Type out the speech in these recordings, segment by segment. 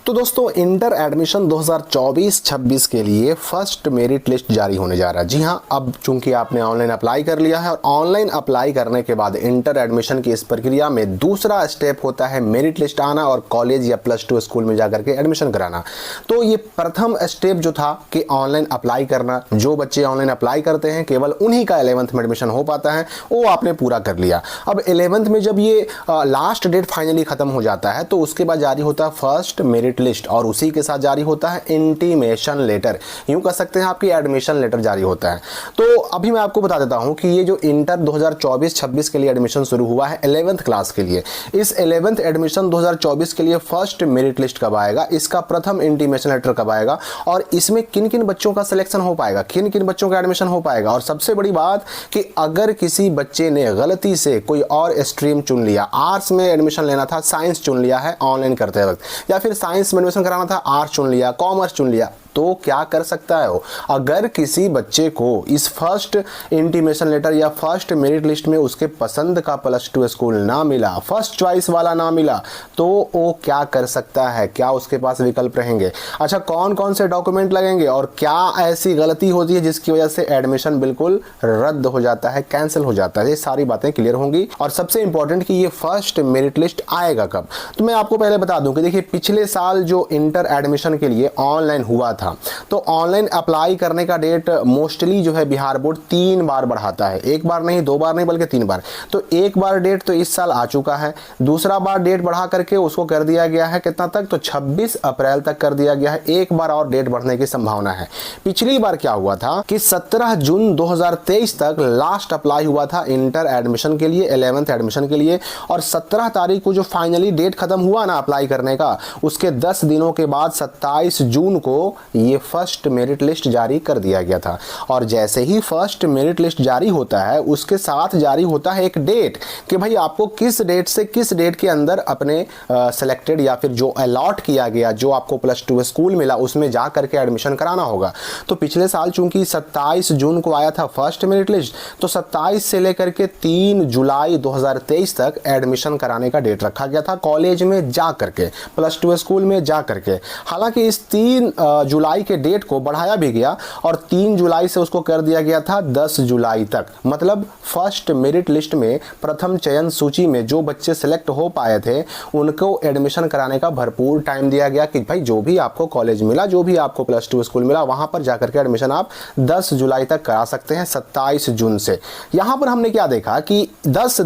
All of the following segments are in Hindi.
तो दोस्तों इंटर एडमिशन 2024-26 के लिए फर्स्ट मेरिट लिस्ट जारी होने जा रहा है। जी हाँ, अब चूंकि आपने ऑनलाइन अप्लाई कर लिया है और ऑनलाइन अप्लाई करने के बाद इंटर एडमिशन की इस प्रक्रिया में दूसरा स्टेप होता है मेरिट लिस्ट आना और कॉलेज या +2 स्कूल में जाकर के एडमिशन कराना। तो ये प्रथम स्टेप जो था कि ऑनलाइन अप्लाई करना, जो बच्चे ऑनलाइन अप्लाई करते हैं केवल उन्हीं का 11th में एडमिशन हो पाता है, वो आपने पूरा कर लिया। अब 11th में जब ये लास्ट डेट फाइनली खत्म हो जाता है तो उसके बाद जारी होता है फर्स्ट मेरिट लिस्ट और उसी के साथ जारी होता है इंटीमेशन लेटर, यूं कह सकते हैं आपकी एडमिशन लेटर जारी होता है। तो अभी मैं आपको बता देता हूं कि ये जो इंटर 2024-26 के लिए एडमिशन शुरू हुआ है 11th क्लास के लिए, इस 11th एडमिशन 2024 के लिए फर्स्ट मेरिट लिस्ट कब आएगा, इसका प्रथम इंटीमेशन लेटर कब आएगा और इसमें किन किन बच्चों का सिलेक्शन हो पाएगा, किन किन बच्चों का एडमिशन हो पाएगा। और सबसे बड़ी बात कि अगर किसी बच्चे ने गलती से कोई और स्ट्रीम चुन लिया, आर्ट्स में एडमिशन लेना था, साइंस चुन लिया है ऑनलाइन करते वक्त, या फिर साइंस में एडमिशन कराना था, आर्ट्स चुन लिया, कॉमर्स चुन लिया, तो क्या कर सकता है वो। अगर किसी बच्चे को इस फर्स्ट इंटीमेशन लेटर या फर्स्ट मेरिट लिस्ट में उसके पसंद का +2 स्कूल ना मिला, फर्स्ट चॉइस वाला ना मिला, तो वो क्या कर सकता है, क्या उसके पास विकल्प रहेंगे। अच्छा, कौन कौन से डॉक्यूमेंट लगेंगे और क्या ऐसी गलती होती है जिसकी वजह से एडमिशन बिल्कुल रद्द हो जाता है, कैंसिल हो जाता है, ये सारी बातें क्लियर होंगी। और सबसे इंपॉर्टेंट कि ये फर्स्ट मेरिट लिस्ट आएगा कब, तो मैं आपको पहले बता दूं कि देखिए पिछले साल जो इंटर एडमिशन के लिए ऑनलाइन हुआ था, तो ऑनलाइन अप्लाई करने का डेट मोस्टली जो है बिहार बोर्ड 3 बार बढ़ाता है, एक बार नहीं, 2 बार नहीं, बल्कि 3 बार। तो एक बार डेट तो इस साल आ चुका है, दूसरा बार डेट बढ़ा करके उसको कर दिया गया है कितना तक, तो 26 अप्रैल तक कर दिया गया है। एक बार और डेट बढ़ने की संभावना है। पिछली बार क्या हुआ था कि 17 जून 2023 तक लास्ट अप्लाई हुआ था इंटर एडमिशन के लिए, 11th एडमिशन के लिए, और 17 तारीख को जो फाइनली डेट खत्म हुआ ना अप्लाई करने का, उसके 10 दिनों के बाद 27 जून को ये फर्स्ट मेरिट लिस्ट जारी कर दिया गया था। और जैसे ही फर्स्ट मेरिट लिस्ट जारी होता है उसके साथ जारी होता है एक डेट कि भाई आपको किस डेट से किस डेट के अंदर अपने सिलेक्टेड या फिर जो अलॉट किया गया, जो आपको +2 स्कूल मिला, उसमें जा करके एडमिशन कराना होगा। तो पिछले साल चूंकि 27 जून को आया था फर्स्ट मेरिट लिस्ट, तो 27 से लेकर के 3 जुलाई 2023 तक एडमिशन कराने का डेट रखा गया था कॉलेज में जा करके, +2 स्कूल में जा करके। हालांकि इस 3 जुलाई के डेट को बढ़ाया भी गया और 3 जुलाई से उसको कर दिया गया था 10 जुलाई तक। मतलब फर्स्ट मेरिट लिस्ट में प्रथम चयन सूची में जो बच्चे सिलेक्ट हो पाए थे उनको एडमिशन कराने का भरपूर टाइम दिया गया कि भाई जो भी आपको कॉलेज मिला, जो भी आपको +2 स्कूल मिला, वहां पर जाकर के एडमिशन आप 10 जुलाई तक करा सकते हैं 27 जून से। यहां पर हमने क्या देखा कि 10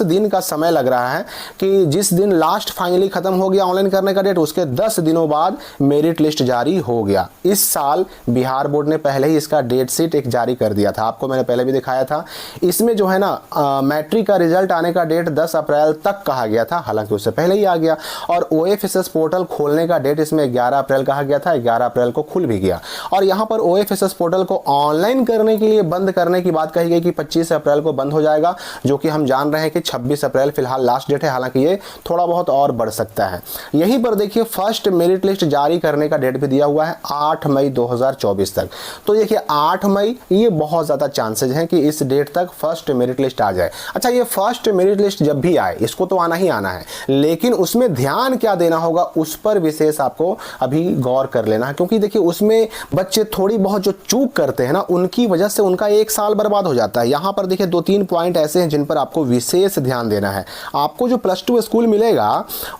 दिन का समय लग रहा है कि जिस दिन लास्ट फाइनली खत्म हो गया ऑनलाइन करने का डेट, उसके 10 दिनों बाद मेरिट लिस्ट जारी हो गया। इस साल बिहार बोर्ड ने पहले ही इसका डेट शीट एक जारी कर दिया था, आपको मैंने पहले भी दिखाया था। इसमें जो है ना मैट्रिक का रिजल्ट आने का डेट 10 अप्रैल तक कहा गया था, हालांकि उससे पहले ही आ गया। और OFSS पोर्टल खोलने का डेट इसमें 11 अप्रैल कहा गया था, 11 अप्रैल को खुल भी गया। और यहाँ पर OFSS पोर्टल को ऑनलाइन करने के लिए बंद करने की बात कही गई कि 25 अप्रैल को बंद हो जाएगा, जो कि हम जान रहे हैं कि 26 अप्रैल फिलहाल लास्ट डेट है, हालांकि ये थोड़ा बहुत और बढ़ सकता है। यहीं पर देखिए फर्स्ट मेरिट लिस्ट जारी करने का डेट भी दिया हुआ है 8 मई 2024 तक। तो देखिए 8 मई, ये बहुत ज़्यादा चांसेज हैं कि इस डेट तक फर्स्ट मेरिट लिस्ट आ जाए। अच्छा, ये फर्स्ट मेरिट लिस्ट जब भी आए, इसको तो आना ही आना है, लेकिन उसमें ध्यान क्या देना होगा उस पर विशेष आपको अभी गौर कर लेना है, क्योंकि देखिए उसमें बच्चे थोड़ी बहुत जो चूक करते हैं ना, उनकी वजह से उनका 1 साल बर्बाद हो जाता है। यहाँ पर देखिए 2-3 पॉइंट ऐसे हैं जिन पर आपको विशेष ध्यान देना है। आपको जो +2 स्कूल मिलेगा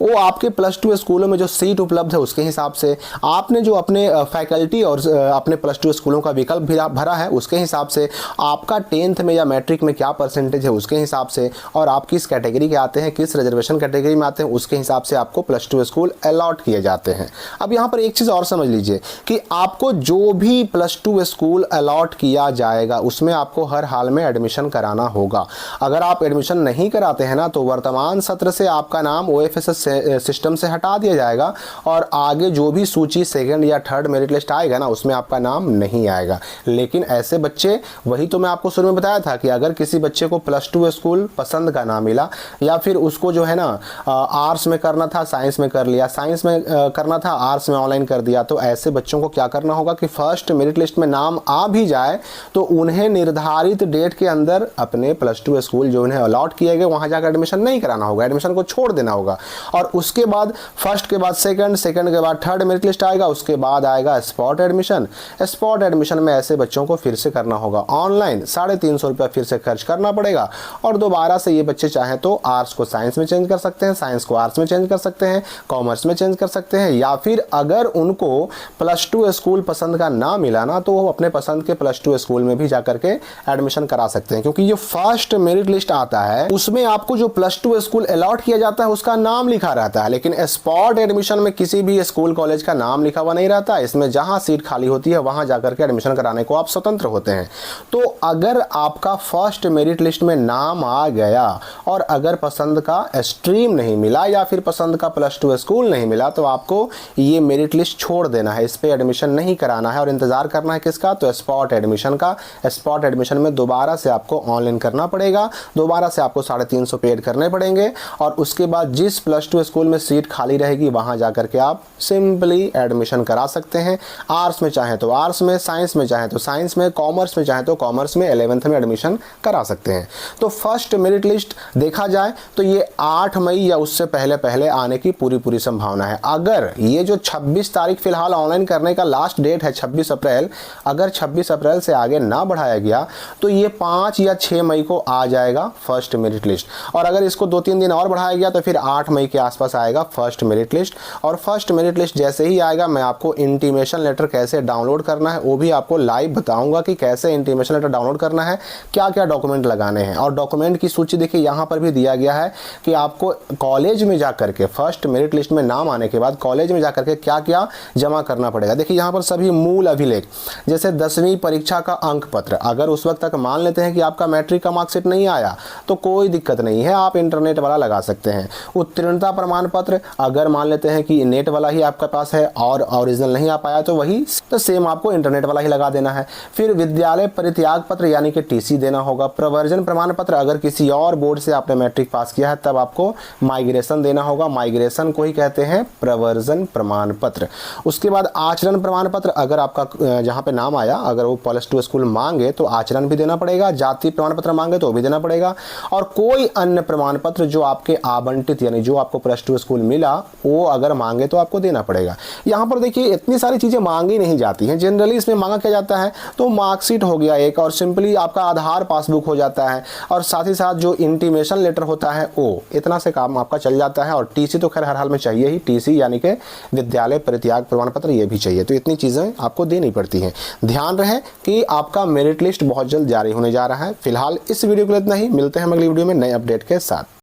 वो आपके +2 स्कूलों में जो सीट उपलब्ध है उसके हिसाब से, आपने जो अपने फैकल्टी और अपने +2 स्कूलों का विकल्प भी भरा है उसके हिसाब से, आपका 10th में या मैट्रिक में क्या परसेंटेज है उसके हिसाब से, और आप किस कैटेगरी के आते हैं, किस रिजर्वेशन कैटेगरी में आते हैं, उसके हिसाब से आपको +2 स्कूल अलॉट किए जाते हैं। अब यहाँ पर एक चीज़ और समझ लीजिए कि आपको जो भी +2 स्कूल अलॉट किया जाएगा उसमें आपको हर हाल में एडमिशन कराना होगा। अगर आप एडमिशन नहीं कराते हैं ना, तो वर्तमान सत्र से आपका नाम OFSS सिस्टम से हटा दिया जाएगा और आगे जो भी सूची सेकंड या या थर्ड मेरिट लिस्ट आएगा ना, उसमें आपका नाम नहीं आएगा। लेकिन ऐसे बच्चे, वही तो मैं आपको शुरू में बताया था कि अगर किसी बच्चे को +2 स्कूल पसंद का ना मिला, या फिर उसको जो है ना आर्ट्स में करना था साइंस में कर लिया, साइंस में करना था आर्ट्स में ऑनलाइन कर दिया, तो ऐसे बच्चों को क्या करना होगा कि फर्स्ट मेरिट लिस्ट में नाम आ भी जाए तो उन्हें निर्धारित डेट के अंदर अपने +2 स्कूल जो उन्हें अलॉट किए गए वहां जाकर एडमिशन नहीं कराना होगा, एडमिशन को छोड़ देना होगा। और उसके बाद फर्स्ट के बाद सेकंड, सेकंड के बाद थर्ड मेरिट लिस्ट आएगा, उसके बाद आएगा स्पॉट एडमिशन। स्पॉट एडमिशन में ऐसे बच्चों को फिर से करना होगा ऑनलाइन, 350 रुपया फिर से खर्च करना पड़ेगा। और दोबारा से ये बच्चे चाहें तो आर्ट्स को साइंस में चेंज कर सकते हैं, साइंस को आर्ट्स में चेंज कर सकते हैं, कॉमर्स में चेंज कर सकते हैं, या फिर अगर उनको +2 स्कूल पसंद का ना मिला ना, तो वो अपने पसंद के +2 स्कूल में भी जाकर के एडमिशन करा सकते हैं। क्योंकि ये फर्स्ट मेरिट लिस्ट आता है उसमें आपको जो +2 स्कूल अलॉट किया जाता है उसका नाम लिखा रहता है, लेकिन स्पॉट एडमिशन में किसी भी स्कूल कॉलेज का नाम लिखा हुआ नहीं रहता। इसमें जहां सीट खाली होती है वहां जाकर के एडमिशन कराने को आप स्वतंत्र होते हैं। तो अगर आपका फर्स्ट मेरिट लिस्ट में नाम आ गया और अगर पसंद का स्ट्रीम नहीं मिला या फिर पसंद का +2 स्कूल नहीं मिला, तो आपको ये मेरिट लिस्ट छोड़ देना है, इस पे एडमिशन नहीं कराना है और इंतजार करना है किसका, तो स्पॉट एडमिशन का। स्पॉट एडमिशन में दोबारा से आपको ऑनलाइन करना पड़ेगा, दोबारा से आपको 350 पेड करने पड़ेंगे और उसके बाद जिस +2 स्कूल में सीट खाली रहेगी वहां जाकर के आप सिंपली एडमिशन करा सकते हैं। आर्ट्स में चाहे तो आर्ट्स में, साइंस में चाहे तो साइंस में, कॉमर्स में चाहे तो कॉमर्स में 11th में एडमिशन करा सकते हैं। तो फर्स्ट मेरिट लिस्ट देखा जाए तो ये 8 मई या उससे पहले पहले आने की पूरी संभावना है। अगर ये जो 26 तारीख फिलहाल ऑनलाइन करने का लास्ट डेट है 26 अप्रैल, अगर 26 अप्रैल से आगे ना बढ़ाया गया तो ये 5 या 6 मई को आ जाएगा फर्स्ट मेरिट लिस्ट। और अगर इसको 2-3 दिन और बढ़ाया गया तो फिर 8 मई के आसपास आएगा फर्स्ट मेरिट लिस्ट। और फर्स्ट मेरिट लिस्ट जैसे ही आएगा मैं आपको इंटीमेशन लेटर कैसे डाउनलोड करना है वो भी आपको लाइव बताऊंगा कि कैसे इंटीमेशन लेटर डाउनलोड करना है, क्या क्या डॉक्यूमेंट लगाने हैं। और डॉक्यूमेंट की सूची देखिए यहाँ पर भी दिया गया है कि आपको कॉलेज में जाकर के फर्स्ट मेरिट लिस्ट में नाम आने के बाद कॉलेज में जाकर के क्या क्या जमा करना पड़ेगा। देखिए यहाँ पर सभी मूल अभिलेख, जैसे 10वीं परीक्षा का अंक पत्र, अगर उस वक्त तक मान लेते हैं कि आपका मैट्रिक का मार्कशीट नहीं आया तो कोई दिक्कत नहीं है, आप इंटरनेट वाला लगा सकते हैं। उत्तीर्णता प्रमाण पत्र, अगर मान लेते हैं कि नेट वाला ही आपके पास है और ओरिजिनल नहीं आ पाया तो वही तो सेम आपको इंटरनेट वाला ही लगा देना है। फिर विद्यालय परित्याग पत्र यानी कि टीसी देना होगा। प्रवर्जन प्रमाण पत्र, अगर किसी और बोर्ड से आपने मैट्रिक पास किया है तब आपको माइग्रेशन देना होगा, माइग्रेशन को ही कहते हैं प्रवर्जन प्रमाण पत्र। उसके बाद आचरण प्रमाण पत्र, अगर आपका जहां पे नाम आया अगर वो +2 स्कूल मांगे तो आचरण भी देना पड़ेगा, जाति प्रमाण पत्र मांगे तो भी देना पड़ेगा, और कोई अन्य प्रमाण पत्र जो आपके आवंटित यानी जो आपको +2 स्कूल मिला वो अगर मांगे तो आपको देना पड़ेगा। यहाँ पर देखिए इतनी सारी चीजें मांगी नहीं जाती हैं, जनरली इसमें मांगा क्या जाता है तो मार्कशीट हो गया एक, और सिंपली आपका आधार पासबुक हो जाता है, और साथ ही साथ जो इंटीमेशन लेटर होता है वो, इतना से काम आपका चल जाता है। और टीसी तो खैर हर हाल में चाहिए ही, टीसी यानी कि विद्यालय परित्याग प्रमाण पत्र ये भी चाहिए। तो इतनी चीजें आपको देनी पड़ती हैं। ध्यान रहे कि आपका मेरिट लिस्ट बहुत जल्द जारी होने जा रहा है। फिलहाल इस वीडियो के लिए इतना ही, मिलते हैं अगली वीडियो में नए अपडेट के साथ।